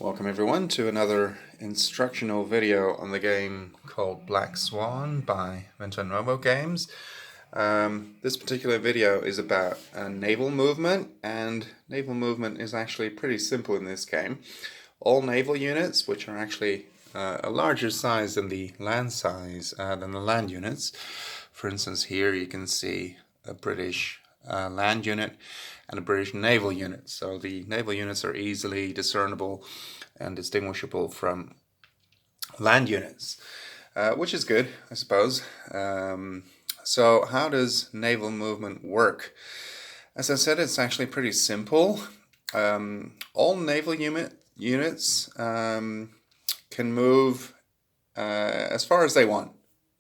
Welcome everyone to another instructional video on the game called Black Swan by Naval Games. This particular video is about naval movement, and naval movement is actually pretty simple in this game. All naval units, which are actually a larger size than the land units. For instance, here you can see a British land unit and a British naval unit. So the naval units are easily discernible and distinguishable from land units, which is good, I suppose. So how does naval movement work? As I said, it's actually pretty simple. All naval units can move as far as they want,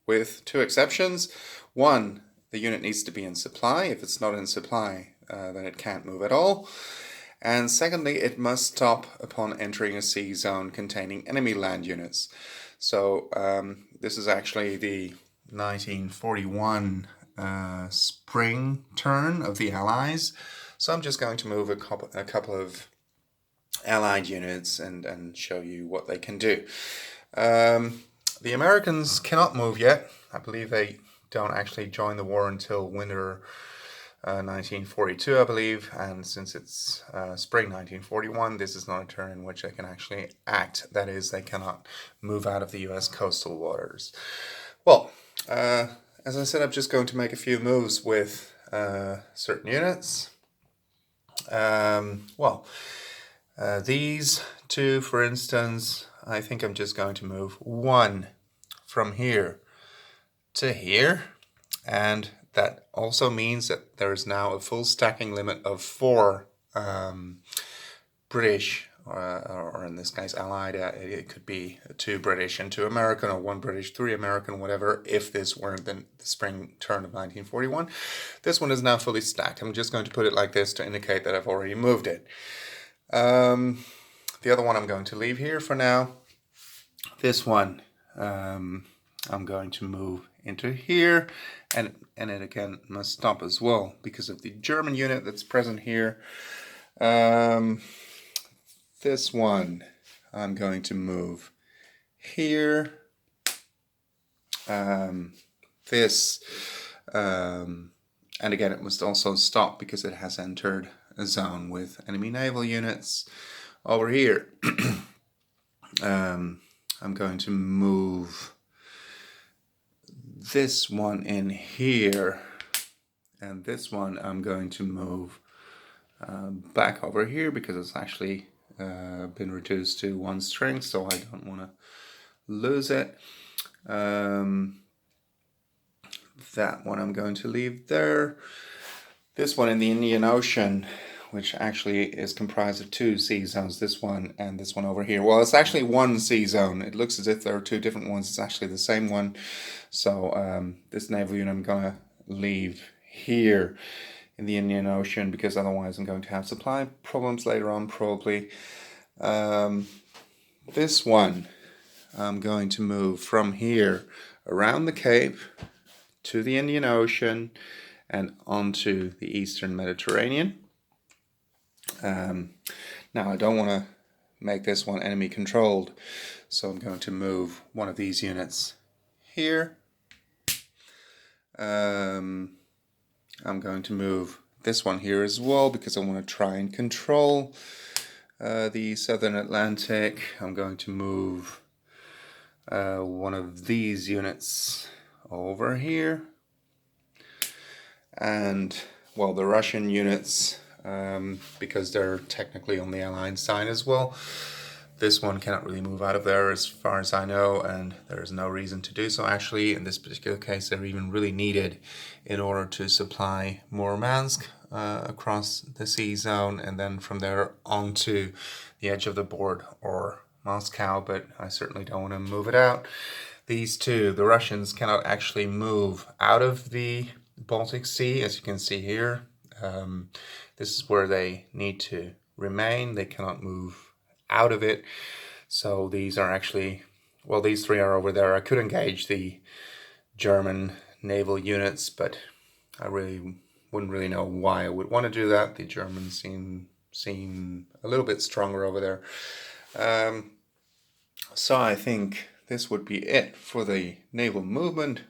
with two exceptions. One, the unit needs to be in supply. If it's not in supply, then it can't move at all. And secondly, it must stop upon entering a sea zone containing enemy land units. So this is actually the 1941 spring turn of the Allies. So I'm just going to move a couple of Allied units and show you what they can do. The Americans cannot move yet. I believe they don't actually join the war until winter 1942, I believe, and since it's spring 1941, this is not a turn in which they can actually act. That is, they cannot move out of the US coastal waters. Well, as I said, I'm just going to make a few moves with certain units. These two, for instance, I think I'm just going to move one from here to here, and that also means that there is now a full stacking limit of 4 British, or in this case Allied. It could be 2 British and 2 American, or 1 British, 3 American, whatever, if this weren't the spring turn of 1941. This one is now fully stacked. I'm just going to put it like this to indicate that I've already moved it. The other one I'm going to leave here for now. This one I'm going to move into here, and it again must stop as well because of the German unit that's present here. This one I'm going to move here. And again it must also stop because it has entered a zone with enemy naval units over here. I'm going to move this one in here, and this one I'm going to move back over here because it's actually been reduced to 1 strength, so I don't want to lose it. That one I'm going to leave there. This one in the Indian Ocean, which actually is comprised of 2 sea zones, this one and this one over here. Well, it's actually 1 sea zone. It looks as if there are 2 different ones. It's actually the same one. So this naval unit I'm going to leave here in the Indian Ocean because otherwise I'm going to have supply problems later on, probably. This one I'm going to move from here around the Cape to the Indian Ocean and onto the Eastern Mediterranean. Now I don't want to make this one enemy controlled, so I'm going to move one of these units here. I'm going to move this one here as well because I want to try and control the Southern Atlantic. I'm going to move one of these units over here, and well, the Russian units, because they're technically on the Allied side as well. This one cannot really move out of there as far as I know, and there's no reason to do so. Actually, in this particular case, they're even really needed in order to supply Murmansk across the sea zone, and then from there onto the edge of the board or Moscow, but I certainly don't want to move it out. These two, the Russians, cannot actually move out of the Baltic Sea, as you can see here. This is where they need to remain. They cannot move out of it. So these are actually, well, these 3 are over there. I could engage the German naval units, but I wouldn't really know why I would want to do that. The Germans seem a little bit stronger over there. So I think this would be it for the naval movement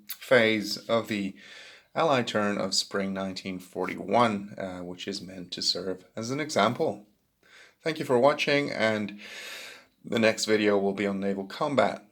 phase of the Allied turn of spring 1941, which is meant to serve as an example. Thank you for watching, and the next video will be on naval combat.